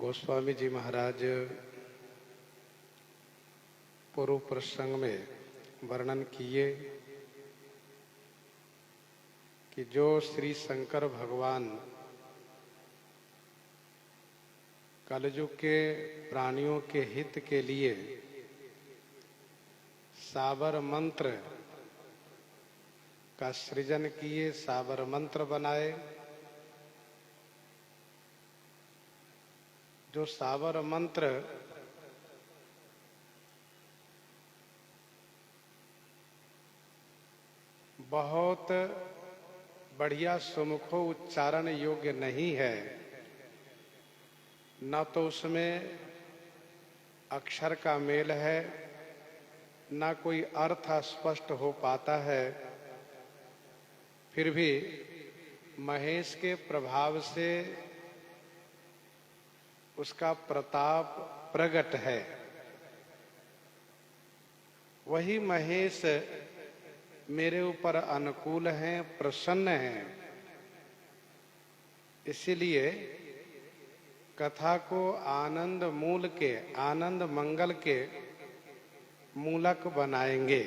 गोस्वामी जी महाराज पूर्व प्रसंग में वर्णन किए कि जो श्री शंकर भगवान कलयुग के प्राणियों के हित के लिए साबर मंत्र का सृजन किए, साबर मंत्र बनाए। जो साबर मंत्र बहुत बढ़िया सुमुखो उच्चारण योग्य नहीं है, न तो उसमें अक्षर का मेल है, न कोई अर्थ स्पष्ट हो पाता है, फिर भी महेश के प्रभाव से उसका प्रताप प्रकट है। वही महेश मेरे ऊपर अनुकूल हैं, प्रसन्न हैं। इसीलिए कथा को आनंद मूल के, आनंद मंगल के मूलक बनाएंगे।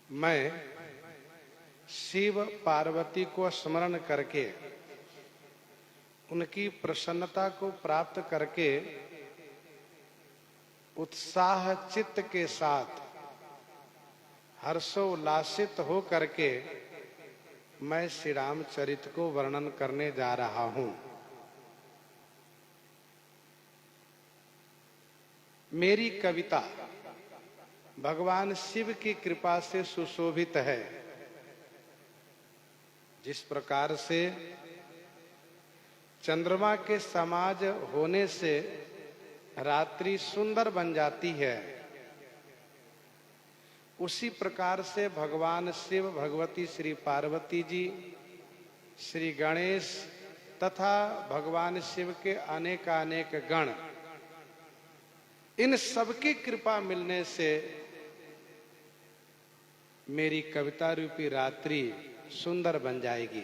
मैं शिव पार्वती को स्मरण करके, उनकी प्रसन्नता को प्राप्त करके उत्साह चित्त के साथ हर्षोल्लासित हो करके मैं श्री रामचरित को वर्णन करने जा रहा हूं। मेरी कविता भगवान शिव की कृपा से सुशोभित है। जिस प्रकार से चंद्रमा के समाज होने से रात्रि सुंदर बन जाती है, उसी प्रकार से भगवान शिव, भगवती श्री पार्वती जी, श्री गणेश तथा भगवान शिव के अनेकानेक गण, इन सबकी कृपा मिलने से मेरी कविता रूपी रात्रि सुंदर बन जाएगी।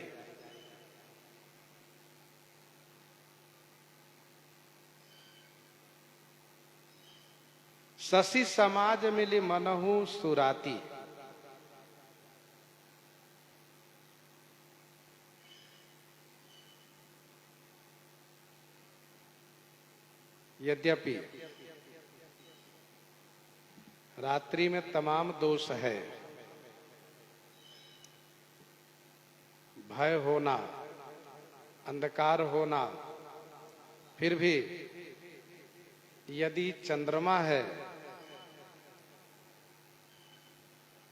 शशि समाज मिली मनहु सुराती, यद्यपि रात्रि में तमाम दोष है, भय होना, अंधकार होना, फिर भी यदि चंद्रमा है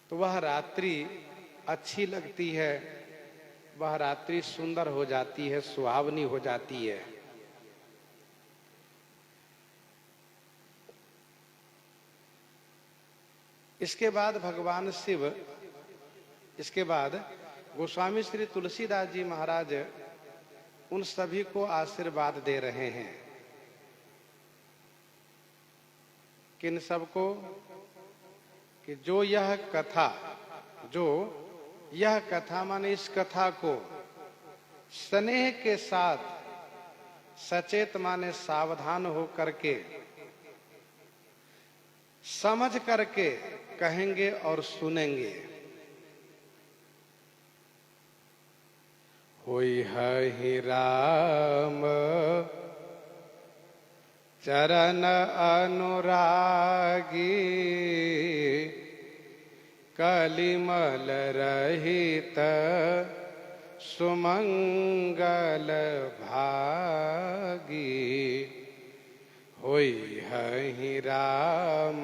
तो वह रात्रि अच्छी लगती है, वह रात्रि सुंदर हो जाती है, सुहावनी हो जाती है। इसके बाद भगवान शिव, इसके बाद गोस्वामी श्री तुलसीदास जी महाराज उन सभी को आशीर्वाद दे रहे हैं। किन सबको? कि जो यह कथा माने इस कथा को स्नेह के साथ, सचेत माने सावधान हो करके, समझ करके कहेंगे और सुनेंगे। होई है राम चरण अनुरागी, कलिमल रहित सुमंगल भागी। होई है राम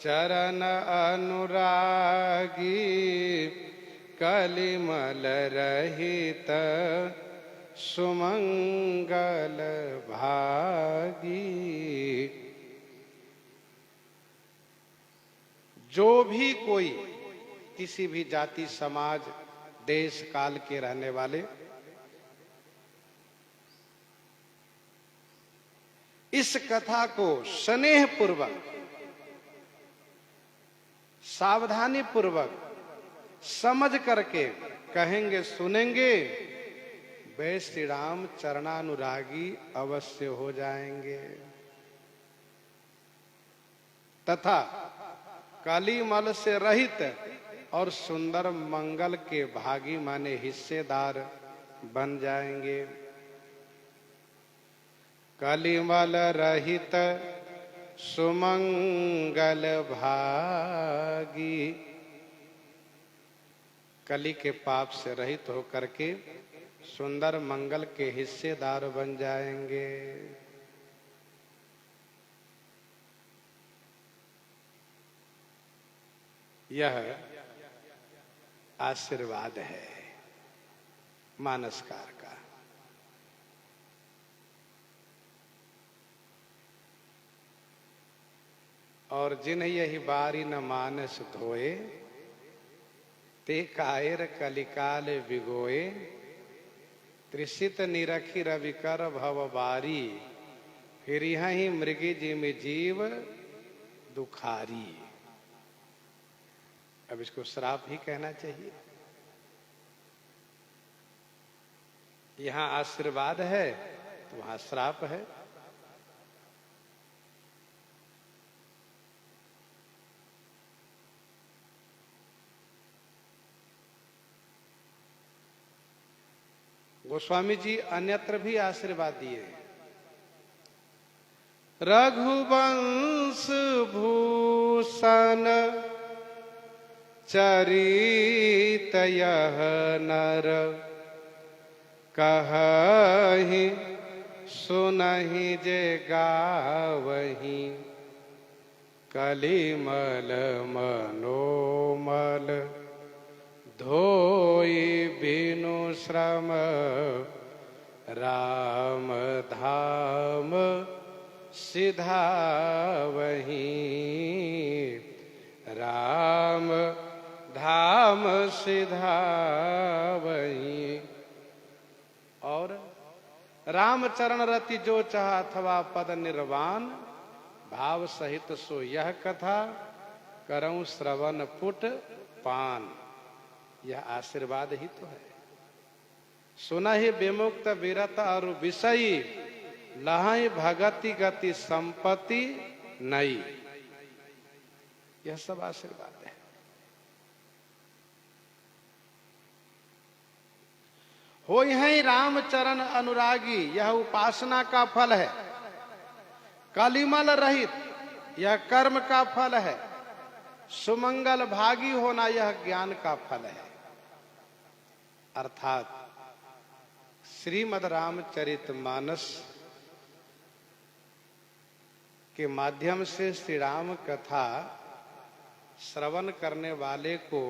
चरण अनुरागी, कलिमल रहित सुमंगल भागी। जो भी कोई, किसी भी जाति, समाज, देश काल के रहने वाले इस कथा को स्नेह पूर्वक, सावधानी पूर्वक, समझ करके कहेंगे सुनेंगे, वे श्री राम चरणानुरागी अवश्य हो जाएंगे। तथा कलिमल से रहित और सुंदर मंगल के भागी माने हिस्सेदार बन जाएंगे। कलिमल रहित सुमंगल भागी, कली के पाप से रहित होकर के सुंदर मंगल के हिस्सेदार बन जाएंगे। यह आशीर्वाद है मानसकार का। और जिन्ह यही बारी न मानस धोए, ते कायर कलिकाल विगोए, त्रिषित निरखी रविकर भव बारी, फिर यही मृगी जी में जीव दुखारी। अब इसको श्राप ही कहना चाहिए। यहां आशीर्वाद है तो वहां श्राप है। गोस्वामी जी अन्यत्र भी आशीर्वाद दिए। रघुवंश भूषण चरित यह नर, कहहि सुनहि जे गावहि, कलिमल मनोमल धोई बिनु श्रम, राम धाम सिधावहि, राम धाम सिधावहि। और रामचरण रति जो चाह अथवा पद निर्वाण, भाव सहित सो यह कथा, करऊं श्रवण पुट पान। यह आशीर्वाद ही तो है। सुना ही विमुक्त विरत और विषयी, लहाई भगति गति संपत्ति नई। यह सब आशीर्वाद है। हो यही रामचरण अनुरागी, यह उपासना का फल है। कलिमल रहित, यह कर्म का फल है। सुमंगल भागी होना, यह ज्ञान का फल है। अर्थात श्रीमद् रामचरितमानस के माध्यम से श्री राम कथा श्रवण करने वाले को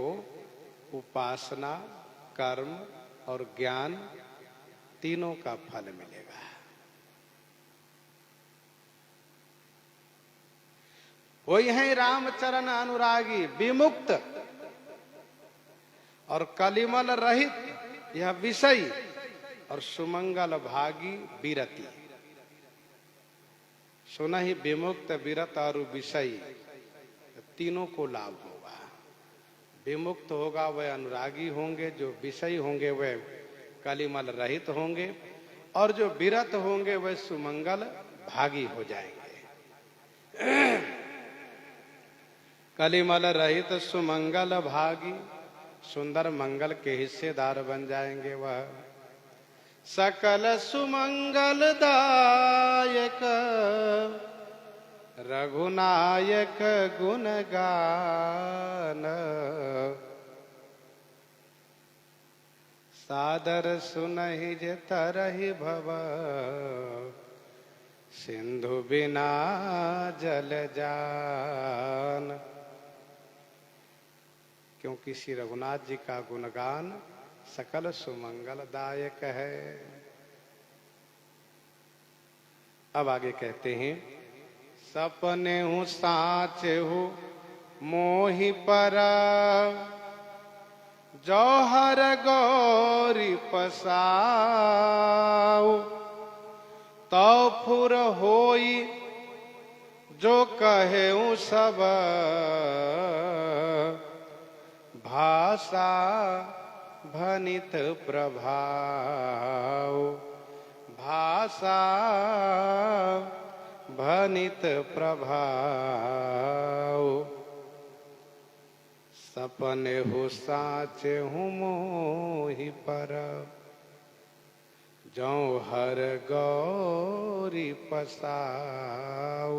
उपासना, कर्म और ज्ञान तीनों का फल मिलेगा। वही है रामचरण अनुरागी, विमुक्त और कलिमल रहित, यह विषय, और सुमंगल भागी विरति। सुना ही विमुक्त विरत और विषय, तीनों को लाभ होगा। विमुक्त होगा वह अनुरागी होंगे, जो विषय होंगे वह कलिमल रहित होंगे, और जो विरत होंगे वह सुमंगल भागी हो जाएंगे। कलिमल रहित सुमंगल भागी, सुंदर मंगल के हिस्सेदार बन जाएंगे। वह सकल सुमंगल दायक, रघुनायक गुण गान, सादर सुनहि जे तरहि भव, सिंधु बिना जल जान। क्योंकि श्री रघुनाथ जी का गुणगान सकल सुमंगलदायक है। अब आगे कहते हैं, सपने हूँ साँच हूँ मोहि पर, जौहर गौरी पसाऊ, तो फुर होई जो कहे सब, भाषा भनित प्रभाव, भाषा भनित प्रभाव, सपने हो साचे हूँ मोहि पर, जौ हर गौरी पसाओ।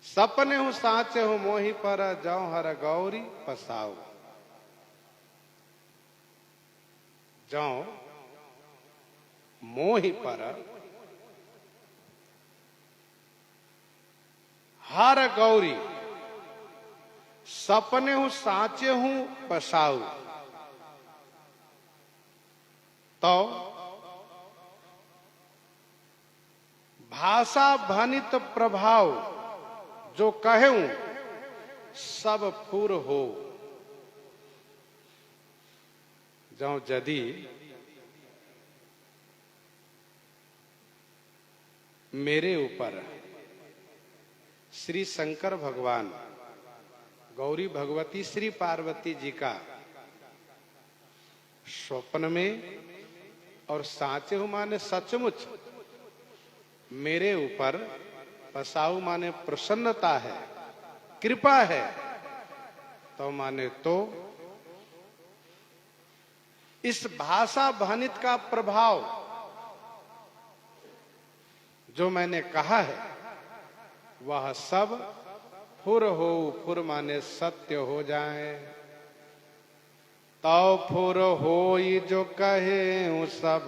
सपने हूँ साचे हूँ मोहि पर, जौ हर गौरी पसाओ। जौ मोहि पर हर गौरी, सपने हूं साचे हूं पसाऊ। तो भाषा भनित प्रभाव, जो कहूं सब फुर हो। जो यदि मेरे ऊपर श्री शंकर भगवान, गौरी भगवती श्री पार्वती जी का स्वप्न में और साचे हूं माने सचमुच मेरे ऊपर, पसाऊ माने प्रसन्नता है, कृपा है, तो माने तो इस भाषा भनित का प्रभाव जो मैंने कहा है वह सब फुर हो, फुर माने सत्य हो जाए। तो फुर होई जो कहे सब,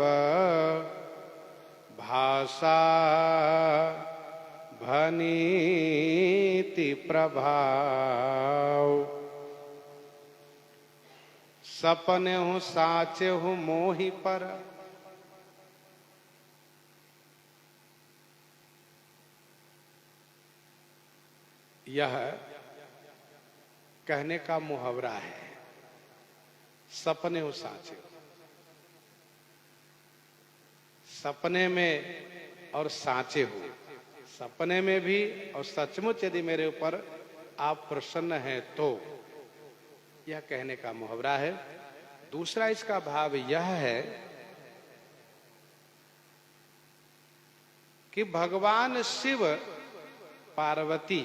भाषा भनीति प्रभाव, सपने हूँ साचे हूँ मोहि पर। यह कहने का मुहावरा है, सपने हो साचे। सपने में और साचे हो, सपने में भी और सचमुच यदि मेरे ऊपर आप प्रसन्न हैं तो, यह कहने का मुहावरा है। दूसरा इसका भाव यह है कि भगवान शिव पार्वती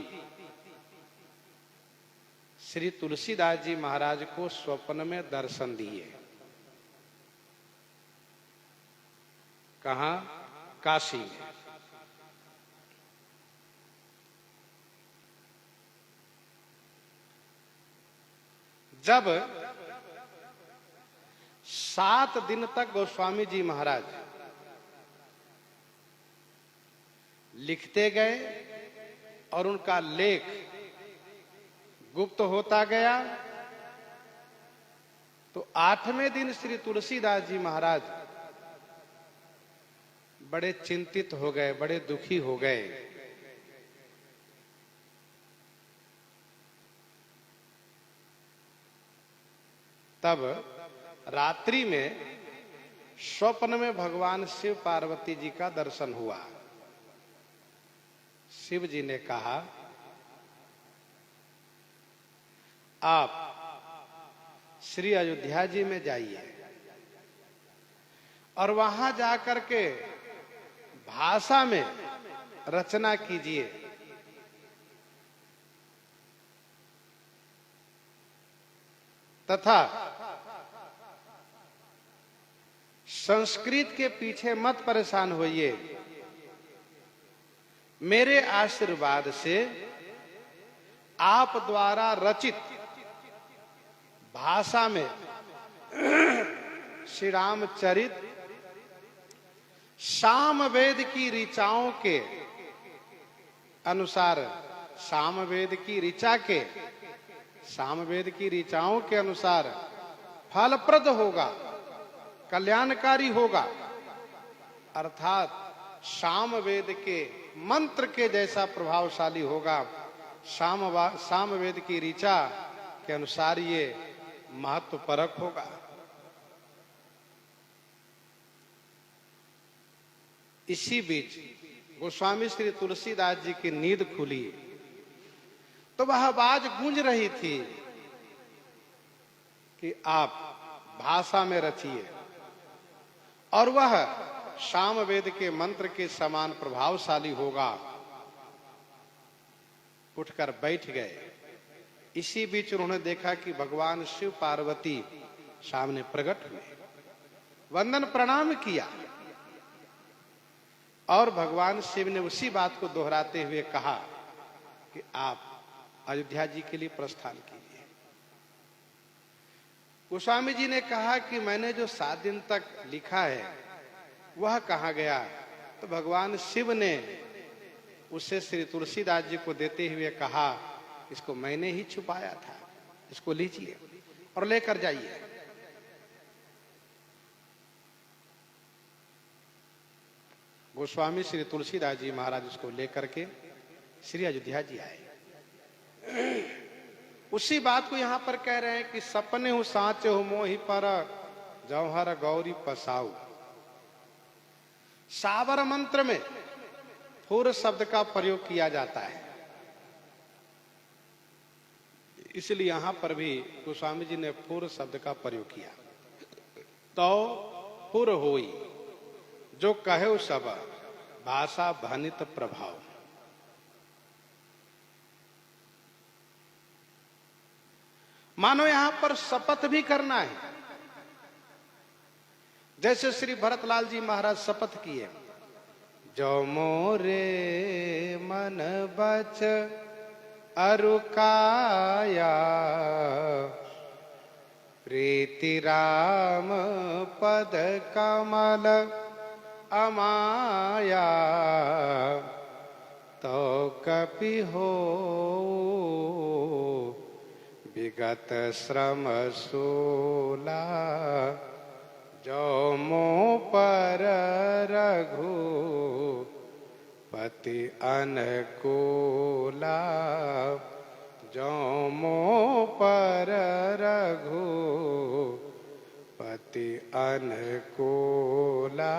श्री तुलसीदास जी महाराज को स्वप्न में दर्शन दिए। कहां? काशी में। जब 7 दिन तक गोस्वामी जी महाराज लिखते गए और उनका लेख गुप्त होता गया, तो 8वें दिन श्री तुलसीदास जी महाराज बड़े चिंतित हो गए, बड़े दुखी हो गए। तब रात्रि में स्वप्न में भगवान शिव पार्वती जी का दर्शन हुआ। शिव जी ने कहा, आप श्री अयोध्या जी में जाइए और वहां जाकर के भाषा में रचना कीजिए। तथा संस्कृत के पीछे मत परेशान होइए। मेरे आशीर्वाद से आप द्वारा रचित भाषा में श्री रामचरित सामवेद की ऋचाओं के अनुसार, सामवेद की ऋचा के, सामवेद की ऋचाओं के अनुसार फलप्रद होगा, कल्याणकारी होगा। अर्थात सामवेद के मंत्र के जैसा प्रभावशाली होगा। सामवेद की ऋचा के अनुसार ये महत्वपरक होगा। इसी बीच गोस्वामी श्री तुलसीदास जी की नींद खुली तो वह आवाज गूंज रही थी कि आप भाषा में रचिए, और वह सामवेद के मंत्र के समान प्रभावशाली होगा। उठकर बैठ गए। इसी बीच उन्होंने देखा कि भगवान शिव पार्वती सामने प्रकट हुए, वंदन प्रणाम किया, और भगवान शिव ने उसी बात को दोहराते हुए कहा कि आप अयोध्या जी के लिए प्रस्थान कीजिए। गोस्वामी जी ने कहा कि मैंने जो 7 दिन तक लिखा है वह कहाँ गया? तो भगवान शिव ने उसे श्री तुलसीदास जी को देते हुए कहा, इसको मैंने ही छुपाया था, इसको लीजिए और लेकर जाइए। गोस्वामी श्री तुलसीदास जी महाराज उसको लेकर के श्री अयोध्या जी आए। उसी बात को यहां पर कह रहे हैं कि सपने हूं साँचे हो मोहि पर, जौहर गौरी पसाऊ। सावर मंत्र में फूर शब्द का प्रयोग किया जाता है, इसलिए यहां पर भी गोस्वामी जी ने फूर शब्द का प्रयोग किया। तो फुर होई जो कहे सब, भाषा भनित प्रभाव। मानो यहां पर शपथ भी करना है, जैसे श्री भरतलाल जी महाराज शपथ किए, जो मोरे मन बच अरुकाया, प्रीति राम पद कमल अमाया, तो कपि हो विगत श्रम सूला, जो मो पर रघु पति अनुकूला, जो मो पर रघु पति अनुकूला,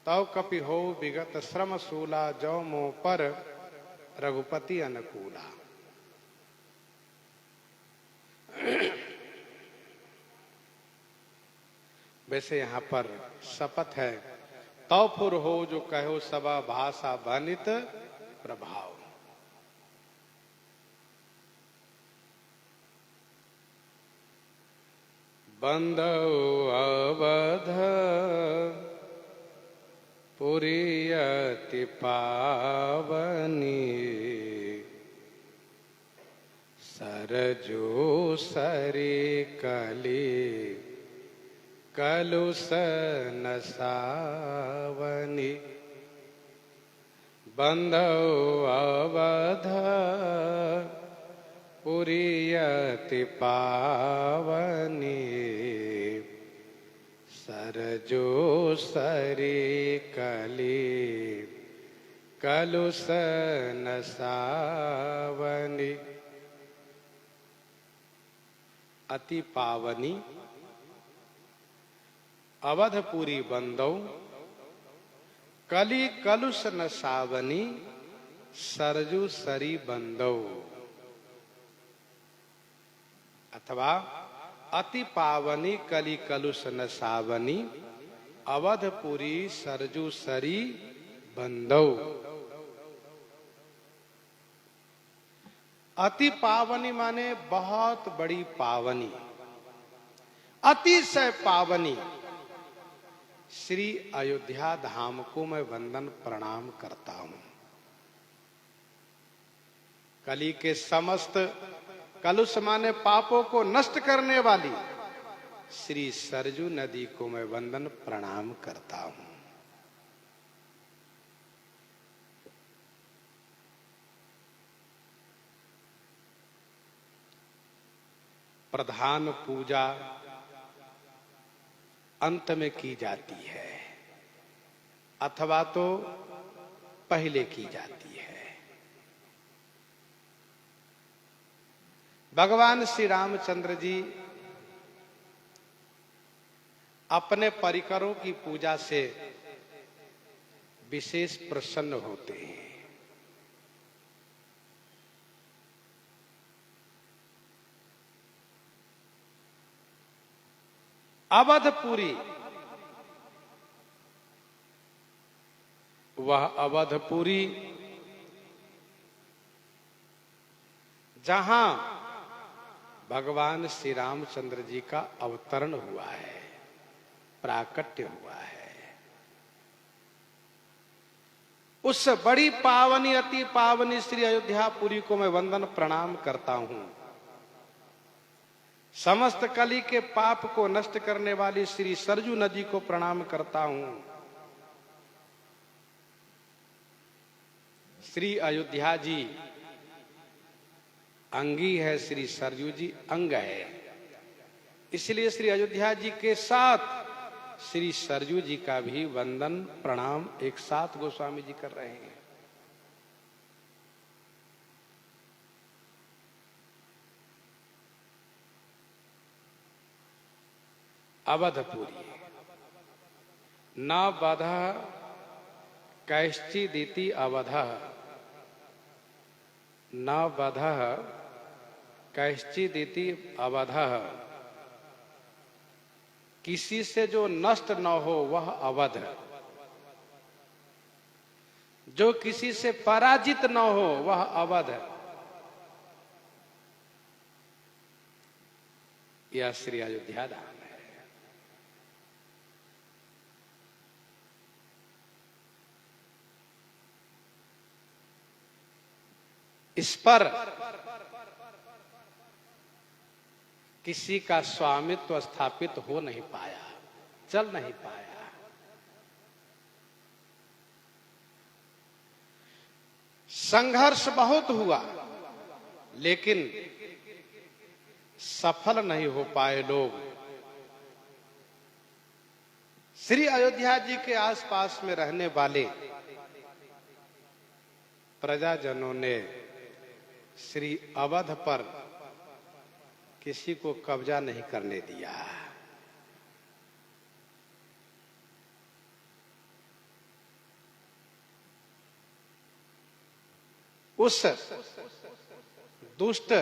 तव कपि हो विगत श्रम सूला, जो मो पर रघुपति अनुकूला। वैसे यहां पर शपथ है, तव फुर हो जो कहो सबा, भाषा बनित प्रभाव। बंधौ अवध पुरी अति पावनी, सरजू सरी कली कलुष नसावनी। बंधौ अवध पुरी अति पावनी, सरजू सरी कली कलुष नसावनी। अति पावनी अवधपुरी बंदौ, कली कलुष न सावनी, सरजू सरी बंदौ। अथवा अति पावनी कली कलुष न सावनी, अवधपुरी सरजू सरी बंदौ। अति पावनी माने बहुत बड़ी पावनी, अतिशय पावनी श्री अयोध्या धाम को मैं वंदन प्रणाम करता हूं। कली के समस्त कलुष माने पापों को नष्ट करने वाली श्री सरजू नदी को मैं वंदन प्रणाम करता हूं। प्रधान पूजा अंत में की जाती है, अथवा तो पहले की जाती है। भगवान श्री रामचंद्र जी अपने परिकरों की पूजा से विशेष प्रसन्न होते हैं। अवधपुरी, वह अवधपुरी जहां भगवान श्री रामचंद्र जी का अवतरण हुआ है, प्राकट्य हुआ है। उस बड़ी पावनी, अति पावनी श्री अयोध्यापुरी को मैं वंदन प्रणाम करता हूं। समस्त कली के पाप को नष्ट करने वाली श्री सरजू नदी को प्रणाम करता हूं। श्री अयोध्या जी अंगी है, श्री सरजू जी अंग है, इसलिए श्री अयोध्या जी के साथ श्री सरजू जी का भी वंदन प्रणाम एक साथ गोस्वामी जी कर रहे हैं। अवधपुरी न बध कैश्चिदिति अवध, न बध कैश्चिदिति अवध, किसी से जो नष्ट न हो वह अवध, जो किसी से पराजित न हो वह अवध। यह श्री अयोध्या धाम है। इस पर किसी का स्वामित्व स्थापित हो नहीं पाया, चल नहीं पाया। संघर्ष बहुत हुआ लेकिन सफल नहीं हो पाए लोग। श्री अयोध्या जी के आसपास में रहने वाले प्रजाजनों ने श्री अवध पर किसी को कब्जा नहीं करने दिया। उस दुष्ट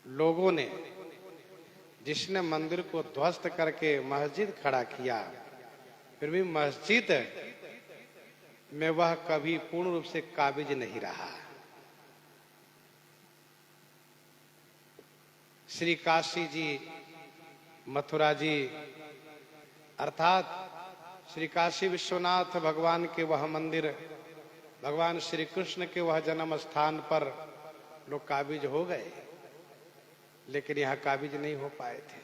लोगों ने, जिसने मंदिर को ध्वस्त करके मस्जिद खड़ा किया, फिर भी मस्जिद में वह कभी पूर्ण रूप से काबिज नहीं रहा। श्री काशी जी, मथुरा जी, अर्थात श्री काशी विश्वनाथ भगवान के वह मंदिर, भगवान श्री कृष्ण के वह जन्म स्थान पर लोग काबिज हो गए, लेकिन यहां काबिज नहीं हो पाए थे।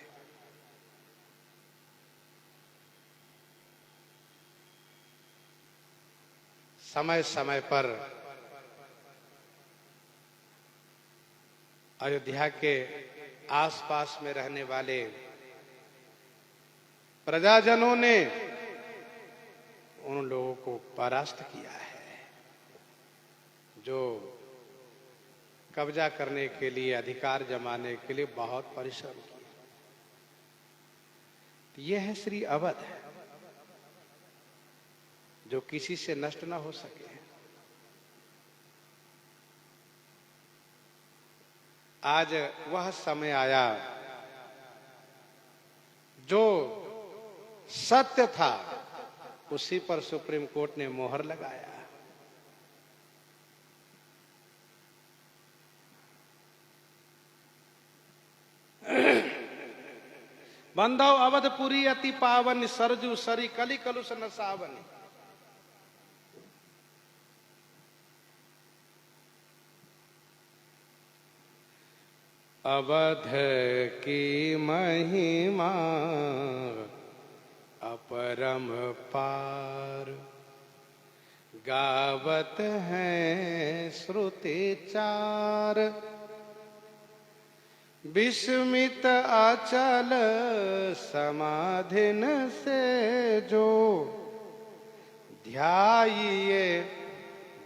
समय समय पर अयोध्या के आसपास में रहने वाले प्रजाजनों ने उन लोगों को परास्त किया है जो कब्जा करने के लिए, अधिकार जमाने के लिए बहुत परिश्रम किए। यह है श्री अवध, जो किसी से नष्ट ना हो सके। आज वह समय आया जो सत्य था उसी पर सुप्रीम कोर्ट ने मोहर लगाया। बंधव अवधपुरी अति पावन, सरजू सरी कली कलुष न सावनी। अवध की महिमा अपरम पार, गावत हैं श्रुति चार। विस्मित अचल समाधिन से जो ध्याइए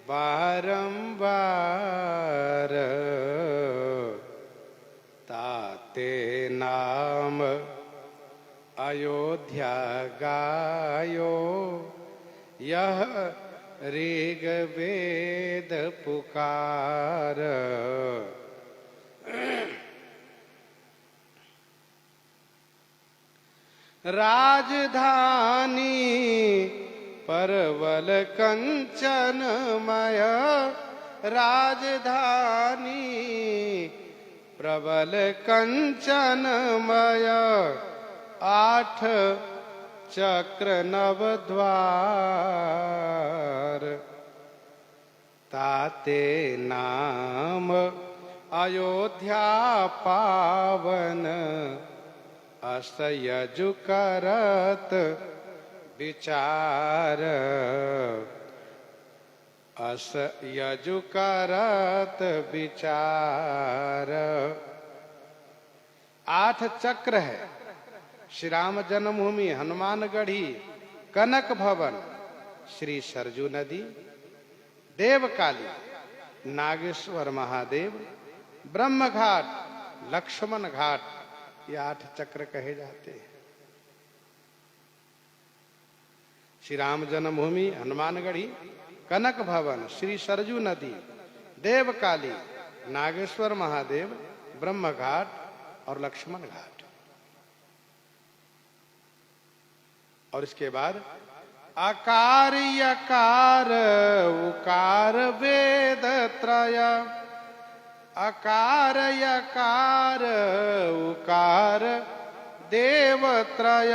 बारंबार, ताते नाम अयोध्या गायो, यह ऋग वेद पुकार। राजधानी परवल कंचनमय, राजधानी प्रबल कंचनमय, 8 चक्र नवद्वार, ताते नाम अयोध्या पावन, अस यजु करत विचार, अस यजु करत विचार। 8 चक्र है। श्री राम जन्मभूमि हनुमानगढ़ी, कनक भवन श्री सरजू नदी, देवकाली नागेश्वर महादेव, ब्रह्म घाट लक्ष्मण घाट, ये 8 चक्र कहे जाते हैं। श्री राम जन्मभूमि हनुमानगढ़ी, कनक भवन श्री सरजू नदी, देवकाली नागेश्वर महादेव, ब्रह्म घाट और लक्ष्मण घाट। और इसके बाद आकार यकार उकार वेद त्रय, आकार यकार उकार देव त्रय,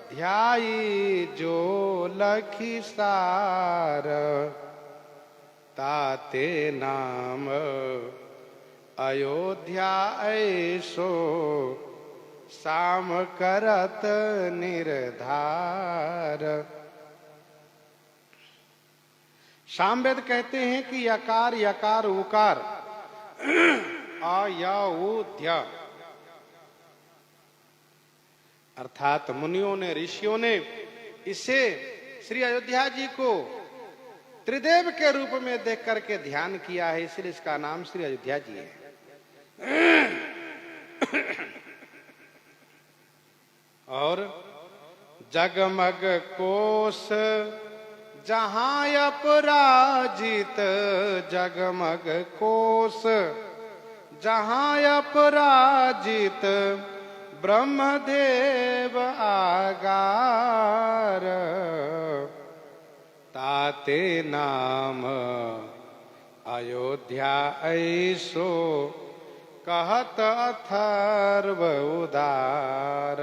ध्याई जो लखी सार, ताते नाम अयोध्या ऐसो, साम करत निर्धार। सामवेद कहते हैं कि यकार यकार उकार अयोध्य, अर्थात मुनियों ने ऋषियों ने इसे श्री अयोध्या जी को त्रिदेव के रूप में देख करके ध्यान किया है, इसलिए इसका नाम श्री अयोध्या जी है। और जगमग कोस जहां अपराजित, जगमग कोस जहां अपराजित, ब्रह्मदेव आगार, ताते नाम अयोध्या ऐसो, कहत अथर्व उदार,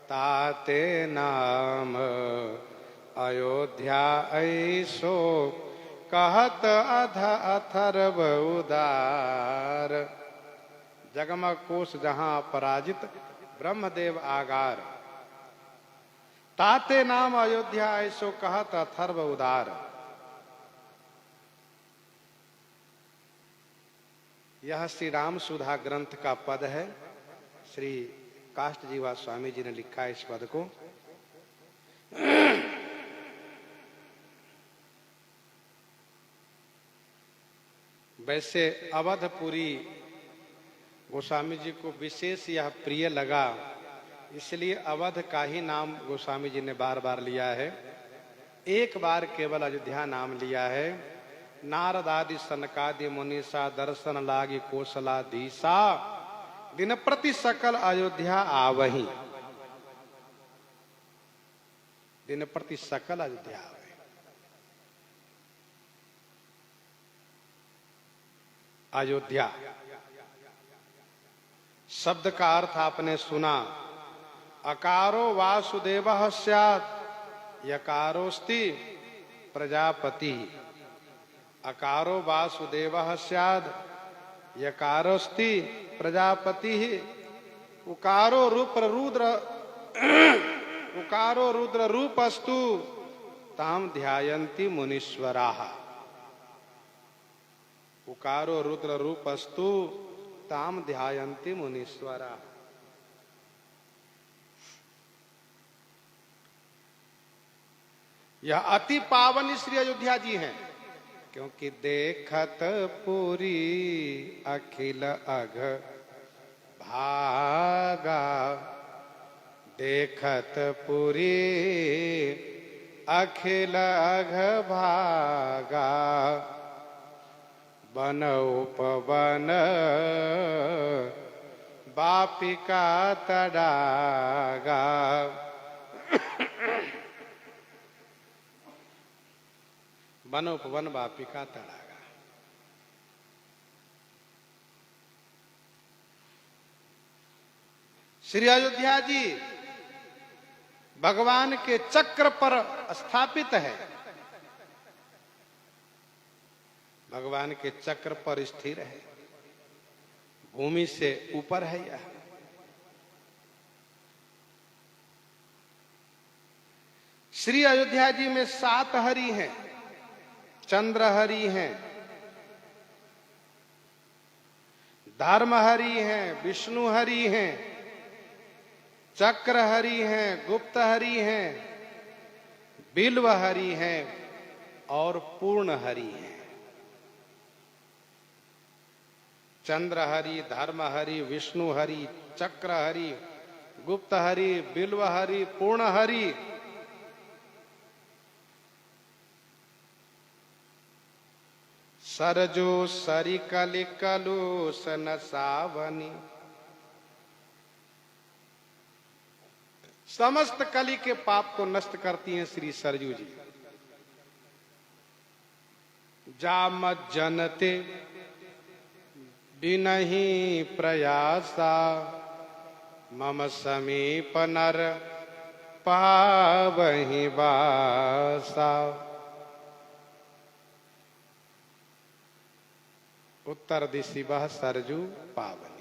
ताते नाम अयोध्या ऐसो, कहत अथर्व उदार। जगमग कोश जहां पराजित, ब्रह्मदेव आगार, ताते नाम अयोध्या ऐसो, कहत अथर्व उदार। यह श्री राम सुधा ग्रंथ का पद है। श्री काष्ठजीवा स्वामी जी ने लिखा है इस पद को। वैसे अवधपुरी गोस्वामी जी को विशेष यह प्रिय लगा, इसलिए अवध का ही नाम गोस्वामी जी ने बार बार लिया है। एक बार केवल अयोध्या नाम लिया है। नारद आदि सनकादि मुनीसा, दर्शन लागी कोसलाधीसा, दिन प्रति सकल अयोध्या आवही, दिन प्रति सकल अयोध्या आवही। अयोध्या शब्द का अर्थ आपने सुना। अकारो वासुदेवः स्यात्, यकारोस्ति प्रजापति। अकारो वासुदेवः स्यात्, यकारोस्ति प्रजापति। उकारो रुद्र रूपस्तु, ताम ध्यायन्ति मुनीश्वराः। उकारो रुद्र रूपस्तु, ताम ध्यायन्ति मुनीश्वराः। यह अति पावन श्री अयोध्या जी हैं, क्योंकि देखत पुरी अखिल अघ भागा, देखत पुरी अखिल अघ भागा। वन उपवन बापिका तडागा। बनोपवन बापिका तडागा। श्री अयोध्या जी भगवान के चक्र पर स्थापित है, भगवान के चक्र पर स्थिर है, भूमि से ऊपर है यह। श्री अयोध्या जी में 7 हरि हैं, चंद्र हरि हैं, धर्म हरि हैं, विष्णु हरि हैं, चक्र हरि हैं, गुप्त हरि हैं, बिल्व हरि हैं और पूर्ण हरि हैं। चंद्र हरि, धर्म हरि, विष्णु हरि, चक्र हरि, गुप्त हरि, बिल्व हरि, पूर्ण हरि। सरजो सरि कलि कलुषन सावनी। समस्त कली के पाप को नष्ट करती हैं श्री सरजू जी। जाम जनते बिनहि प्रयासा, मम समीप नर पावहि बासा। उत्तर दिशि बह सरजू पावनी,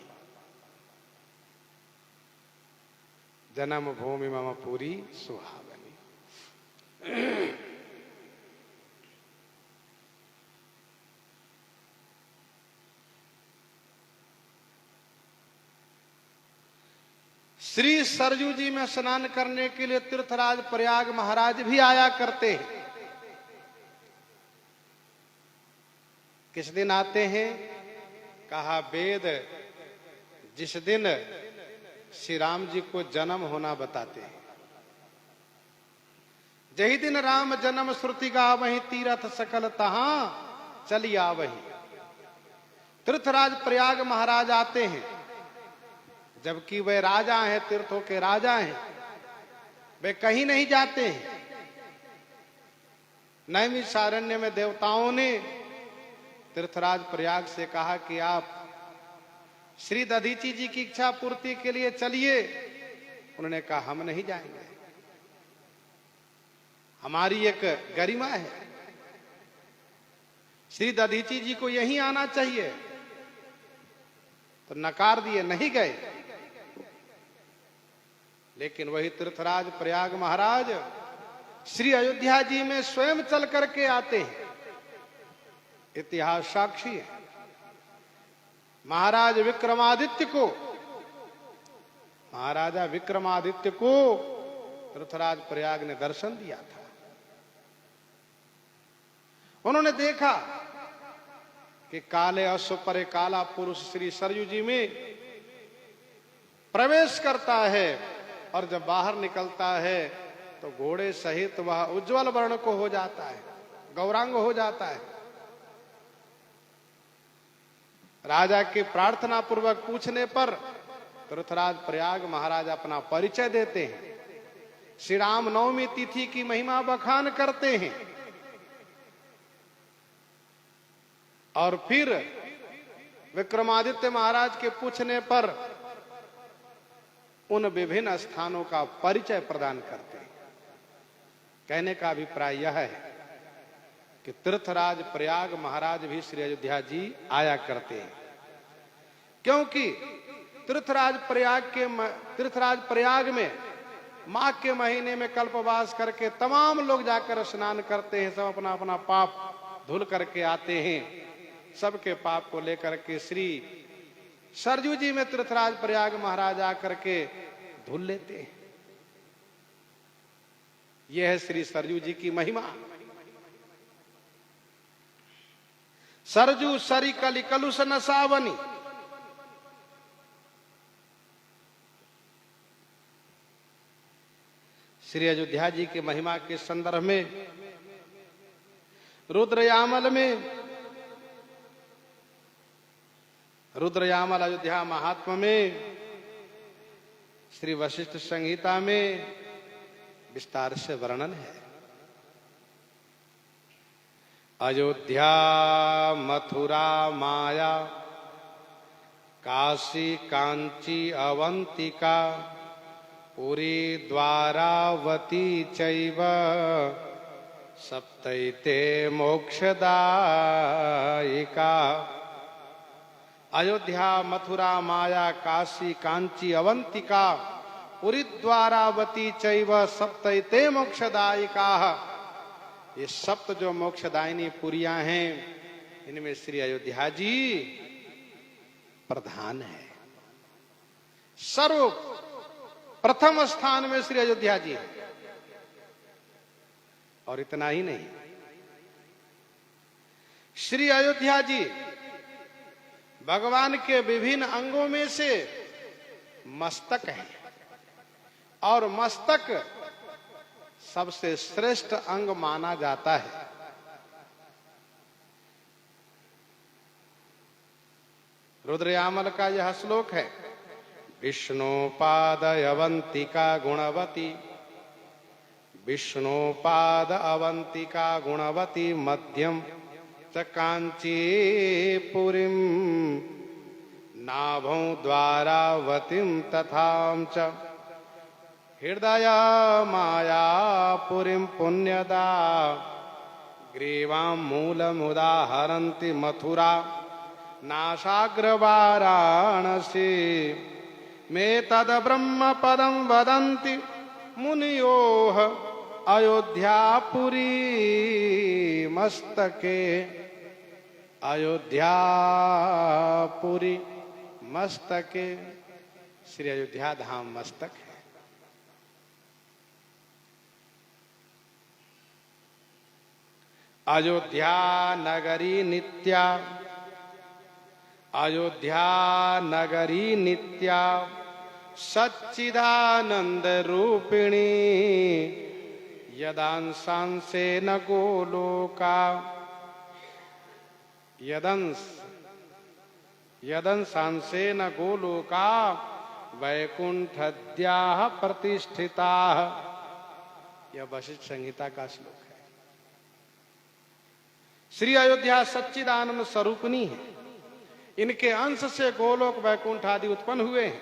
जन्म भूमि मम पूरी सुहावनी। श्री सरजू जी में स्नान करने के लिए तीर्थराज प्रयाग महाराज भी आया करते हैं। किस दिन आते हैं? कहा वेद जिस दिन श्री राम जी को जन्म होना बताते हैं, जही दिन राम जन्म श्रुति गा वही तीरथ सकल तहां चली आवही। तीर्थराज प्रयाग महाराज आते हैं, जबकि वे राजा हैं, तीर्थों के राजा हैं, वे कहीं नहीं जाते हैं। नैमिषारण्य में देवताओं ने तीर्थराज प्रयाग से कहा कि आप श्री दधीची जी की इच्छा पूर्ति के लिए चलिए। उन्होंने कहा हम नहीं जाएंगे, हमारी एक गरिमा है, श्री दधीची जी को यहीं आना चाहिए। तो नकार दिए, नहीं गए। लेकिन वही तीर्थराज प्रयाग महाराज श्री अयोध्या जी में स्वयं चल करके आते हैं। इतिहास साक्षी है। महाराज विक्रमादित्य को, महाराजा विक्रमादित्य को तीर्थराज प्रयाग ने दर्शन दिया था। उन्होंने देखा कि काले अश्व पर काला पुरुष श्री सरयू जी में प्रवेश करता है और जब बाहर निकलता है तो घोड़े सहित वह उज्जवल वर्ण को हो जाता है, गौरांग हो जाता है। राजा के प्रार्थना पूर्वक पूछने पर तीर्थराज प्रयाग महाराज अपना परिचय देते हैं, श्री राम नवमी तिथि की महिमा बखान करते हैं और फिर विक्रमादित्य महाराज के पूछने पर उन विभिन्न स्थानों का परिचय प्रदान करते हैं। कहने का अभिप्राय यह है कि तीर्थराज प्रयाग महाराज भी श्री अयोध्या जी आया करते हैं, क्योंकि तीर्थराज प्रयाग में माघ के महीने में कल्पवास करके तमाम लोग जाकर स्नान करते हैं। सब अपना अपना पाप धुल करके आते हैं। सबके पाप को लेकर के श्री सरजू जी में तीर्थराज प्रयाग महाराज आकर के धुल लेते हैं। यह है श्री सरजू जी की महिमा। सरजू सरी कलि कलुष न सावनी। श्री अयोध्या जी के महिमा के संदर्भ में रुद्रयामल अयोध्या महात्मा में श्री वशिष्ठ संहिता में विस्तार से वर्णन है। अयोध्या, मथुरा, माया, काशी, कांची, अवंतिका, पुरी, द्वारावती चैव सप्तैते मोक्षदायिका। अयोध्या, मथुरा, माया, काशी, कांची, अवंतिका, पुरी, द्वारावती चैव सप्तैते मोक्षदायिका। ये सप्त जो मोक्षदायिनी पुरियां हैं, इनमें श्री अयोध्या जी प्रधान है। सर्व प्रथम स्थान में श्री अयोध्या जी है। और इतना ही नहीं, श्री अयोध्या जी भगवान के विभिन्न अंगों में से मस्तक है, और मस्तक सबसे श्रेष्ठ अंग माना जाता है। रुद्रयामल का यह श्लोक है, विष्णुपाद अवंतिका गुणवती, विष्णुपाद अवंतिका गुणवती, मध्यम च कांचीपुरीं, नाभौ द्वारावतीं तथां च हृदय मायापुरीं पुण्यदा, ग्रीवां मूलमुदाहरन्ति मथुरा, नासाग्रवाराणसी, मे तद ब्रह्म पदं वदन्ति मुनियोः, अयोध्यापुरी मस्तके। अयोध्यापुरी मस्तके, श्री अयोध्या धाम मस्तक है। अयोध्या नगरी नित्या, अयोध्या नगरी नित्या, सच्चिदानंद रूपिणी, यदांशांसेन गोलोका, यदंशांसेन गोलोका, वैकुंठद्याः प्रतिष्ठिताः। यह वशिष्ठ संहिता का श्लोक है। श्री अयोध्या सच्चिदानंद स्वरूपिणी है। इनके अंश से गोलोक, वैकुंठ आदि उत्पन्न हुए हैं।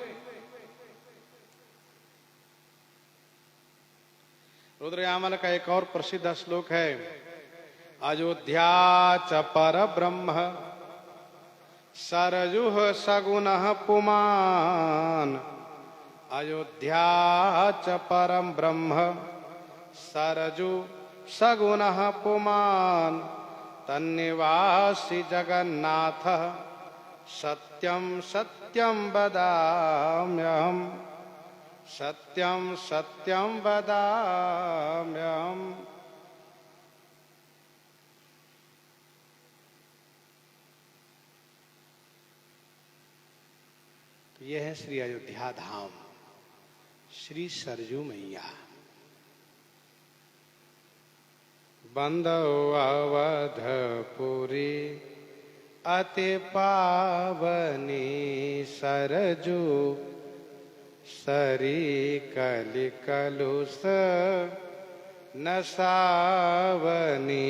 रुद्रयामल का एक और प्रसिद्ध श्लोक है, अयोध्या च पर ब्रह्म, सरजुः सगुणः पुमान्। अयोध्या च परम ब्रह्म, सरजु सगुणः पुमान्, तन्निवासी जगन्नाथ, सत्यं सत्यं वदाम्यहम्, सत्यं सत्यं वदाम्यहम्। तो यह है श्री अयोध्या धाम, श्री सरजू मैया। बंदो अवधपुरी अति पावनी, सरजू सरी कलि कलुष नसावनी,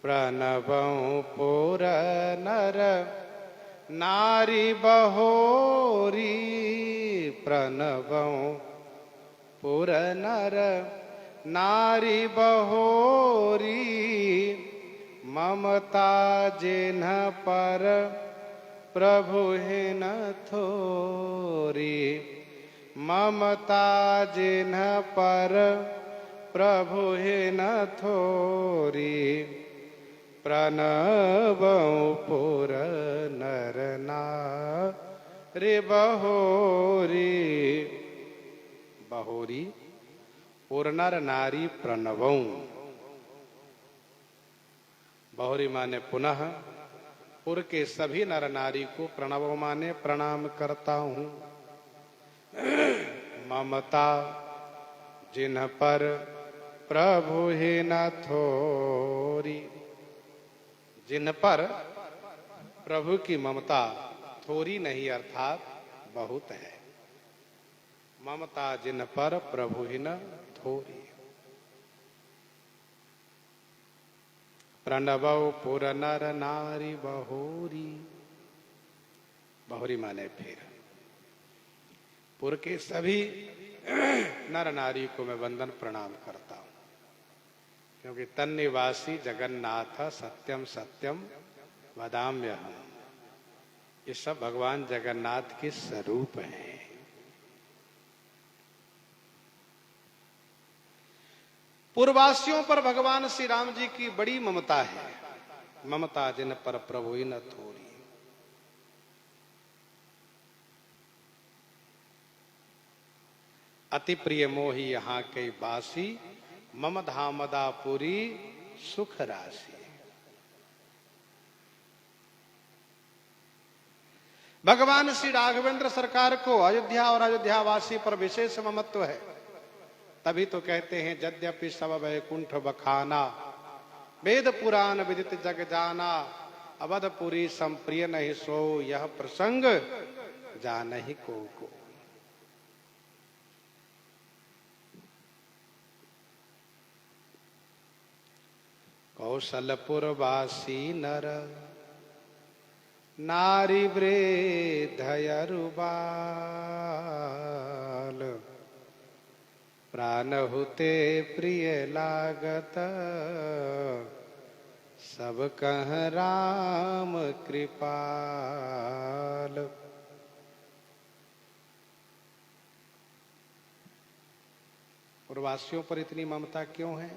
प्रणवं पुर नर नारी बहोरी, प्रणवं पुर नर नारी बहोरी, ममता जिन्ह पर प्रभु हिन थोरी, ममता जिन्ह पर प्रभु हिन थोरी, प्रणवं पुर नर नारी बहोरी। बहोरी पुर नर नारी प्रणवं। बहोरी माने पुनः, पुर के सभी नर नारी को, प्रणव माने प्रणाम करता हूं। ममता जिन्ह पर प्रभु ही न थोरी, जिन्ह पर प्रभु की ममता थोड़ी नहीं अर्थात बहुत है। ममता जिन पर प्रभु ही न थोरी। प्रणवौ पुर नर नारी बहोरी। बहोरी माने फिर। पुर के सभी नर नारी को मैं वंदन प्रणाम करता हूं, क्योंकि तन निवासी जगन्नाथ सत्यम सत्यम वदाम्यहम्। ये सब भगवान जगन्नाथ के स्वरूप हैं। पूर्ववासियों पर भगवान श्री राम जी की बड़ी ममता है। ममता जिन पर प्रभु ही न थोरी। अति प्रिय मोही यहाँ के बासी, मम धामदापुरी सुख राशि। भगवान श्री राघवेंद्र सरकार को अयोध्या और अयोध्यावासी पर विशेष ममत्व है। तभी तो कहते हैं यद्यपि सब वैकुंठ बखाना, वेद पुराण विदित जग जाना, अवधपुरी संप्रिय नहीं सो, यह प्रसंग जानहि को। कौशलपुर वासी नर नारी वृद्धयरु बाल, प्राणहुते प्रिय लागत, सब कह राम कृपाल। पूर्ववासियों पर इतनी ममता क्यों है?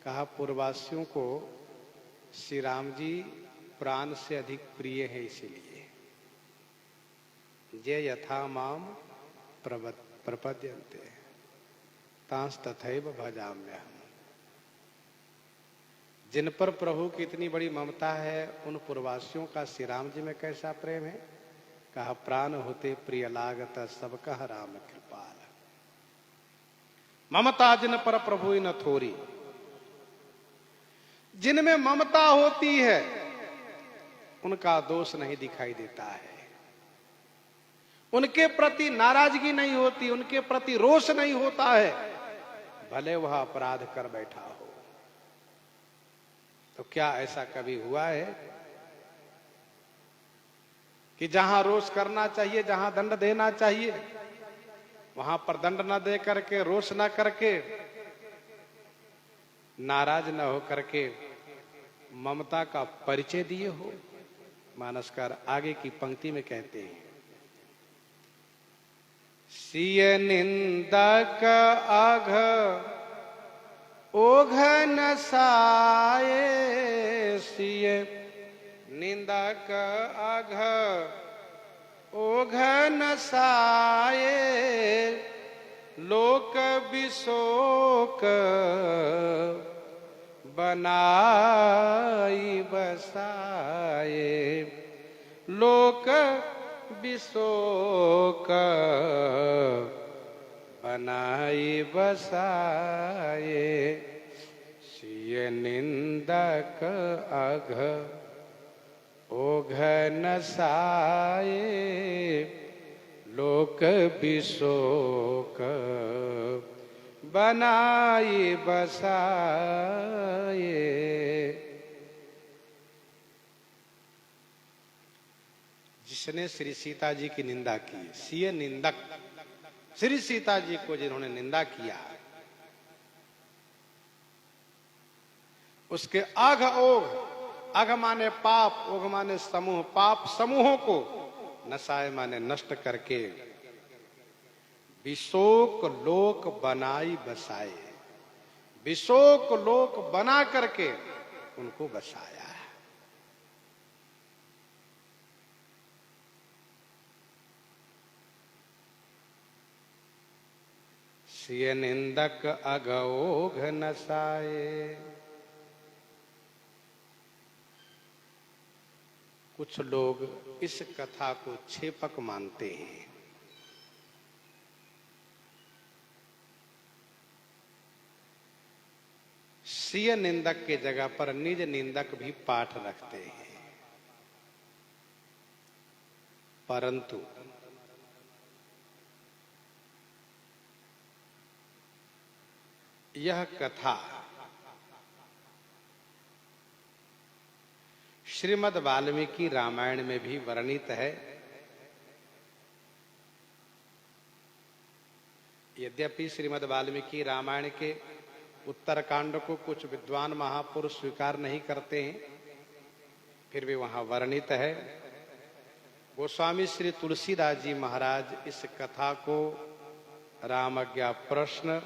कहा पूर्ववासियों को श्री राम जी प्राण से अधिक प्रिय है, इसीलिए। जे यथा माम प्रपद्यन्ते तांस तथैव भजाम्यहम्। जिन पर प्रभु की इतनी बड़ी ममता है, उन पूर्ववासियों का श्री राम जी में कैसा प्रेम है? कहा प्राण होते प्रिय लागत, सब कह राम कृपाल। ममता जिन पर प्रभु ही न थोरी। जिनमें ममता होती है उनका दोष नहीं दिखाई देता है, उनके प्रति नाराजगी नहीं होती, उनके प्रति रोष नहीं होता है, भले वह अपराध कर बैठा हो। तो क्या ऐसा कभी हुआ है कि जहां रोष करना चाहिए, जहां दंड देना चाहिए, वहां पर दंड न दे करके, रोष न करके, नाराज न हो करके ममता का परिचय दिए हो? मानसकार आगे की पंक्ति में कहते हैं, सिय निंदक अघ ओघ न साये। सिय निंदक अघ ओघ न साये, लोक विशोक बनाई बसाए। लोक विशोक बनाई बसाए। सिय निंदक अघ ओघ न साये, लोक विशोक बनाई बसाए। जिसने श्री सीता जी की निंदा की, सिय निंदक, श्री सीता जी को जिन्होंने निंदा किया, उसके अघ ओघ, अघ माने पाप, ओघ माने समूह, पाप समूहों को, नसाए माने नष्ट करके, विशोक लोक बनाई बसाए, विशोक लोक बना करके उनको बसाया। सिय निंदक अघ ओघ नसाए। कुछ लोग इस कथा को छेपक मानते हैं। सिय निंदक के जगह पर निज निंदक भी पाठ रखते हैं, परंतु यह कथा श्रीमद् वाल्मीकि रामायण में भी वर्णित है। यद्यपि श्रीमद् वाल्मीकि रामायण के उत्तरकांड को कुछ विद्वान महापुरुष स्वीकार नहीं करते हैं, फिर भी वहां वर्णित है। गोस्वामी श्री तुलसीदास जी महाराज इस कथा को रामज्ञा प्रश्न,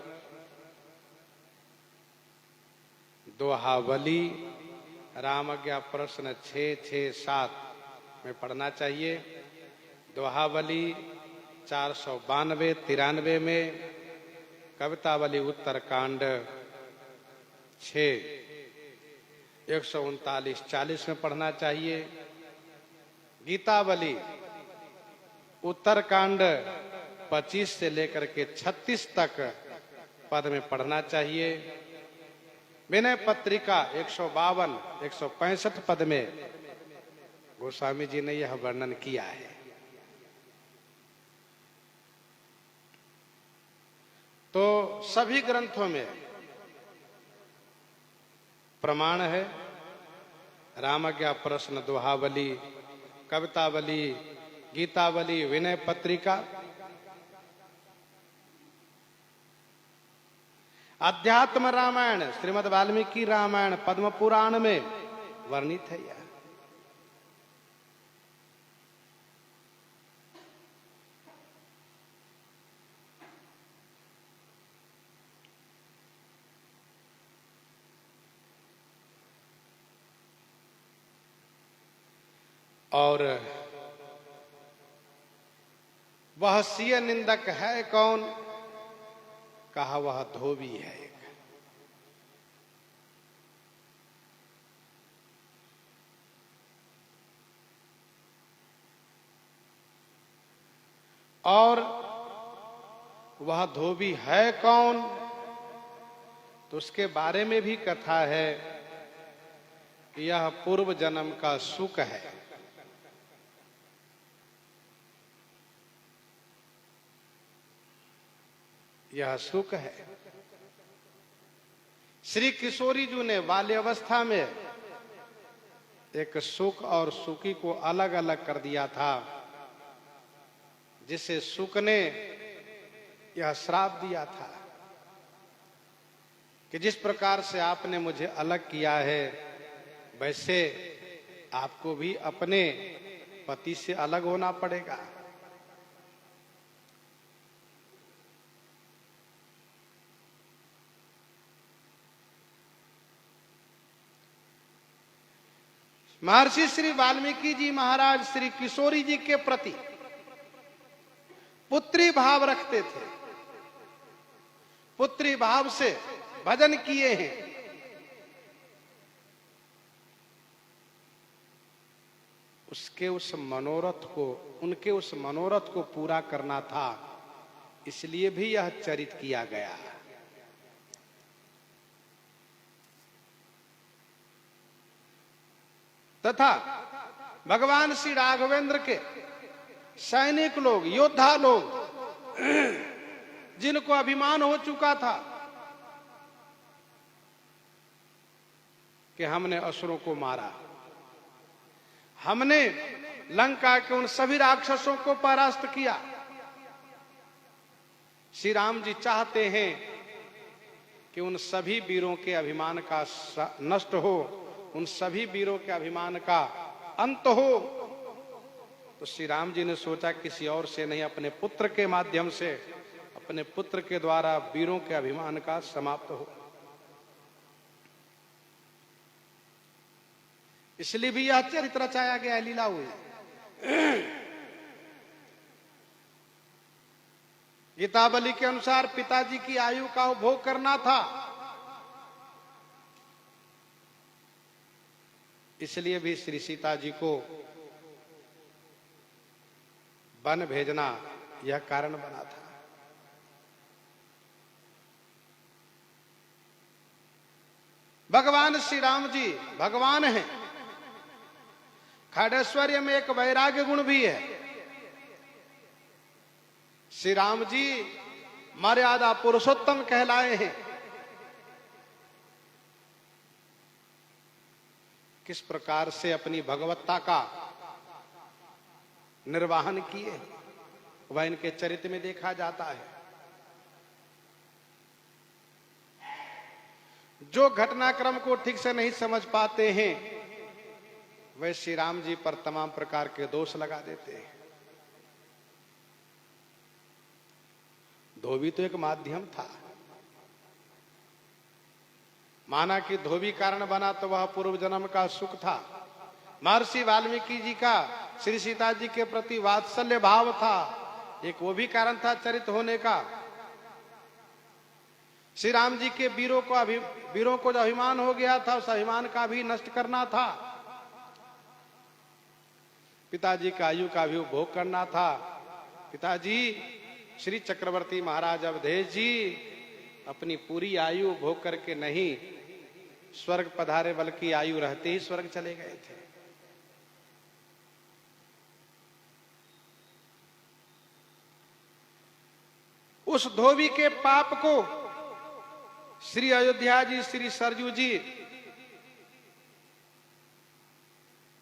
दोहावली, रामज्ञा प्रश्न 6, 6, 7 में पढ़ना चाहिए। दोहावली 492, 93 में, कवितावली उत्तरकांड 6, 139, 40 में पढ़ना चाहिए। गीतावली उत्तरकांड 25 से लेकर के 36 तक पद में पढ़ना चाहिए। विनय पत्रिका 152, 165 पद में गोस्वामी जी ने यह वर्णन किया है। तो सभी ग्रंथों में प्रमाण है। रामज्ञा प्रश्न, दोहावली, कवितावली, गीतावली, विनय पत्रिका, अध्यात्म रामायण, श्रीमद् वाल्मीकि रामायण, पद्म पुराण में वर्णित है यह। और वह सिय निंदक है कौन? कहा वह धोबी है एक। और वह धोबी है कौन? तो उसके बारे में भी कथा है कि यह पूर्व जन्म का सुख है। यह सुख है। श्री किशोरी जी ने बाल्यावस्था में एक सुख और सुखी को अलग अलग कर दिया था, जिसे सुख ने यह श्राप दिया था कि जिस प्रकार से आपने मुझे अलग किया है, वैसे आपको भी अपने पति से अलग होना पड़ेगा। महर्षि श्री वाल्मीकि जी महाराज श्री किशोरी जी के प्रति पुत्री भाव रखते थे। पुत्री भाव से भजन किए हैं। उसके उस मनोरथ को, उनके उस मनोरथ को पूरा करना था, इसलिए भी यह चरित किया गया। तथा भगवान श्री राघवेंद्र के सैनिक लोग, योद्धा लोग, जिनको अभिमान हो चुका था कि हमने असुरों को मारा, हमने लंका के उन सभी राक्षसों को परास्त किया, श्री राम जी चाहते हैं कि उन सभी वीरों के अभिमान का नष्ट हो, उन सभी वीरों के अभिमान का अंत हो। तो श्री राम जी ने सोचा किसी और से नहीं, अपने पुत्र के माध्यम से, अपने पुत्र के द्वारा वीरों के अभिमान का समाप्त हो। इसलिए भी यह चरित्र रचाया गया, लीला हुई। गीतावली के अनुसार पिताजी की आयु का उपभोग करना था, इसलिए भी श्री सीता जी को वन भेजना यह कारण बना था। भगवान श्री राम जी भगवान हैं। खड़ेश्वर्य में एक वैराग्य गुण भी है। श्री राम जी मर्यादा पुरुषोत्तम कहलाए हैं। किस प्रकार से अपनी भगवत्ता का निर्वाहन किए, वह इनके चरित्र में देखा जाता है। जो घटनाक्रम को ठीक से नहीं समझ पाते हैं, वे श्री राम जी पर तमाम प्रकार के दोष लगा देते हैं। धोबी तो एक माध्यम था, माना कि धोबी कारण बना तो वह पूर्व जन्म का सुख था। महर्षि वाल्मीकि जी का श्री सीता जी के प्रति वात्सल्य भाव था, एक वो भी कारण था चरित होने का। श्री राम जी के वीरों को जो अभिमान हो गया था, उस अभिमान का भी नष्ट करना था। पिताजी का आयु का भी उपभोग करना था। पिताजी श्री चक्रवर्ती महाराज अवधेश जी अपनी पूरी आयु भोग करके नहीं स्वर्ग पधारे, बल्कि आयु रहते ही स्वर्ग चले गए थे। उस धोबी के पाप को श्री अयोध्या जी, श्री सरजू जी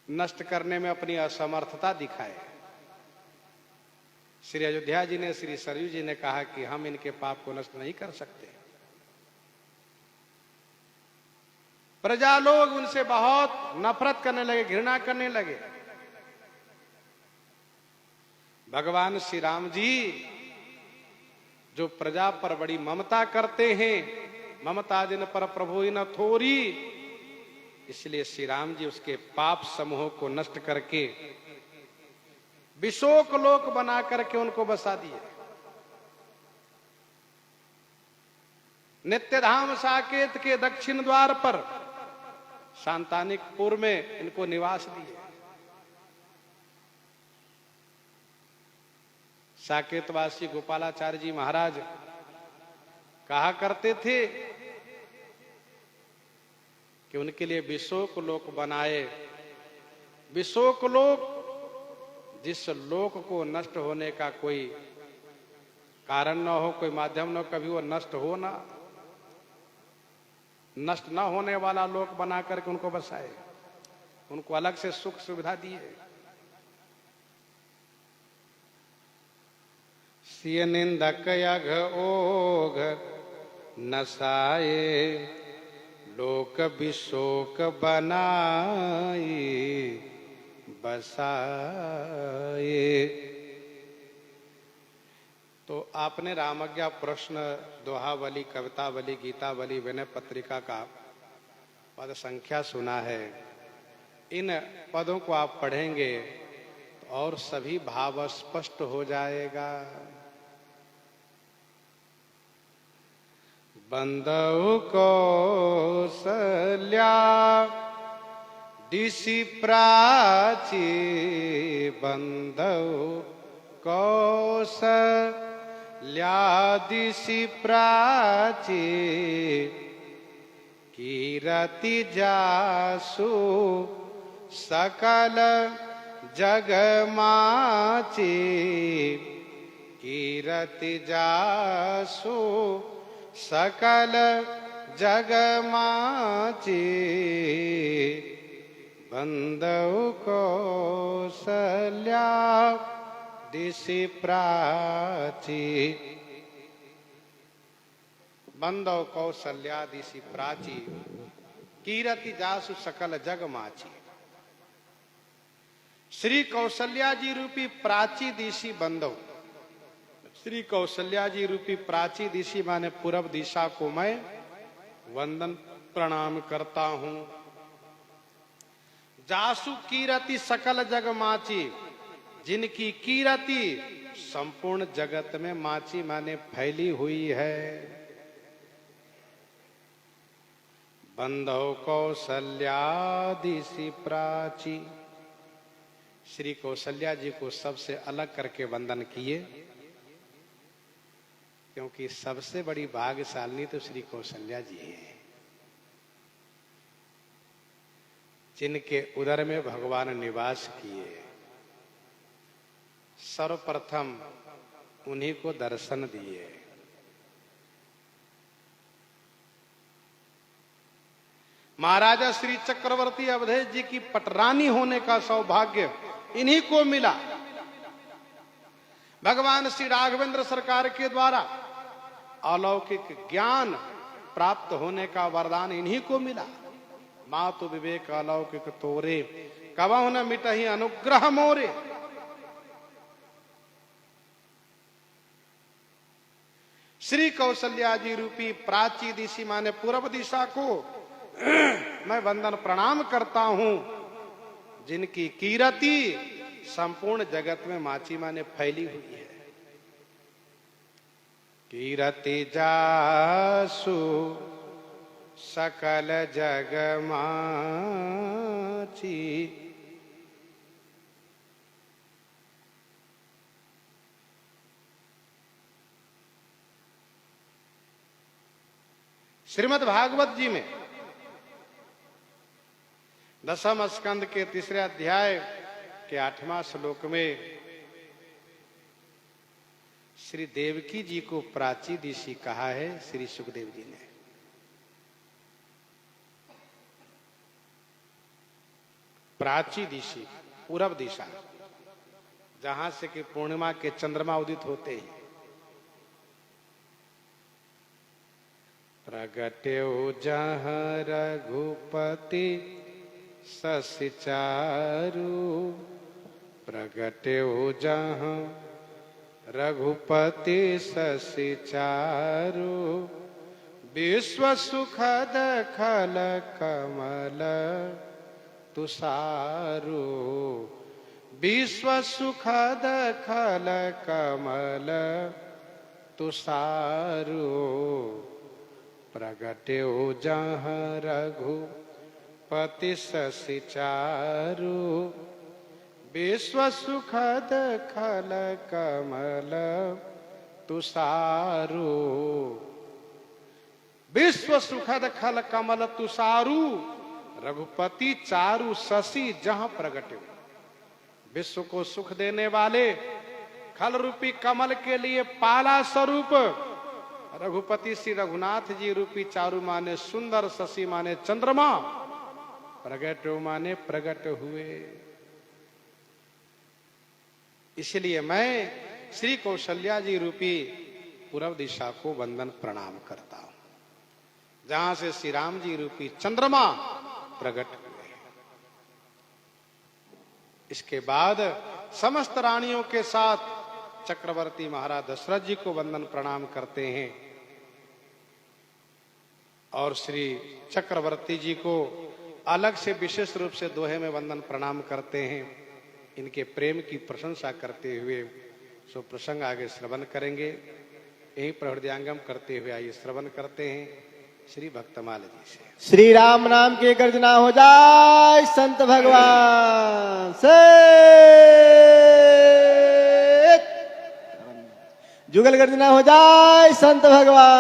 नष्ट करने में अपनी असमर्थता दिखाए। श्री अयोध्या जी ने, श्री सरयू जी ने कहा कि हम इनके पाप को नष्ट नहीं कर सकते। प्रजा लोग उनसे बहुत नफरत करने लगे, घृणा करने लगे। भगवान श्री राम जी जो प्रजा पर बड़ी ममता करते हैं, ममता जिन पर प्रभु न थोरी, इसलिए श्री राम जी उसके पाप समूह को नष्ट करके विशोक लोक बना करके उनको बसा दिए। नित्यधाम साकेत के दक्षिण द्वार पर शांतानिकपुर में इनको निवास दिए। साकेतवासी गोपालाचार्य जी महाराज कहा करते थे कि उनके लिए विशोक लोक बनाए। विशोक लोक, जिस लोक को नष्ट होने का कोई कारण न हो, कोई माध्यम न हो, कभी वो नष्ट हो ना, नष्ट न होने वाला लोक बना करके उनको बसाए, उनको अलग से सुख सुविधा दिए। सिय निंदक यघ ओघ नसाए, लोक विशोक बनाए बसाए। तो आपने रामज्ञा प्रश्न, दोहावली, कवितावली, गीतावली, विनय पत्रिका का पद संख्या सुना है। इन पदों को आप पढ़ेंगे तो और सभी भाव स्पष्ट हो जाएगा। बंदौ कौसल्या दिशि प्राची, बंदौ कौसल्या दिशि प्राची, कीरति जासु सकल जग माची, कीरति जासु सकल जग माची, बंदौ कौसल्या दिशि प्राची। बंदौ कौसल्या दिशि प्राची, कीरति जासु सकल जग माची। श्री कौशल्या जी रूपी प्राची दिशि बंदौ, श्री कौशल्या जी रूपी प्राची दिशि माने पूर्व दिशा को मैं वंदन प्रणाम करता हूं। जासु कीरति सकल जग माची, जिनकी कीरति संपूर्ण जगत में, माची माने फैली हुई है। बंदौ कौशल्या दिशि प्राची, श्री कौशल्या जी को सबसे अलग करके वंदन किए, क्योंकि सबसे बड़ी भाग्यशालिनी तो श्री कौशल्या जी हैं, जिनके उदर में भगवान निवास किए। सर्वप्रथम उन्हीं को दर्शन दिए। महाराजा श्री चक्रवर्ती अवधेश जी की पटरानी होने का सौभाग्य इन्हीं को मिला। भगवान श्री राघवेंद्र सरकार के द्वारा अलौकिक ज्ञान प्राप्त होने का वरदान इन्हीं को मिला। मातु विवेक अलौकिक तोरे, कबहु न मिटहि अनुग्रह मोरे। श्री कौशल्या जी रूपी प्राची दिशा माने पूर्व दिशा को मैं वंदन प्रणाम करता हूं, जिनकी कीर्ति संपूर्ण जगत में माची माने फैली हुई है। कीर्ति जासु सकल जग माची, श्रीमद् भागवत जी में 10वें स्कंद के 3 अध्याय के 8वां श्लोक में श्री देवकी जी को प्राची दिशि कहा है श्री सुखदेव जी ने। प्राची दिशि पूरब दिशा, जहां से कि पूर्णिमा के चंद्रमा उदित होते हैं। प्रगट्यो जहाँ रघुपति शशि चारु, प्रगट्यो जहाँ रघुपति शशि चारु, विश्व सुखद खल कमल तुषारु, विश्व सुखद खल कमल तुषारु, प्रगट्यो जहाँ रघुपति शशि चारु, विश्व सुखद खल कमल तुषारु, विश्व सुखद खल कमल तुषारु, रघुपति चारु शशि जहाँ प्रगट्यो। विश्व को सुख देने वाले खल रूपी कमल के लिए पाला स्वरूप रघुपति श्री रघुनाथ जी रूपी चारु माने सुंदर, शशि माने चंद्रमा, प्रगट्यो माने प्रगट हुए। इसलिए मैं श्री कौशल्या जी रूपी पूर्व दिशा को वंदन प्रणाम करता हूं, जहां से श्री राम जी रूपी चंद्रमा प्रकट हुए। इसके बाद समस्त रानियों के साथ चक्रवर्ती महाराज दशरथ जी को वंदन प्रणाम करते हैं और श्री चक्रवर्ती जी को अलग से विशेष रूप से दोहे में वंदन प्रणाम करते हैं। इनके प्रेम की प्रशंसा करते हुए सो प्रसंग आगे श्रवण करेंगे। यही प्रहृदयांगम करते हुए आइए श्रवण करते हैं श्री भक्तमाल जी से। श्री राम नाम की गर्जना हो जाए संत भगवान से, जुगल गर्जना हो जाए संत भगवान।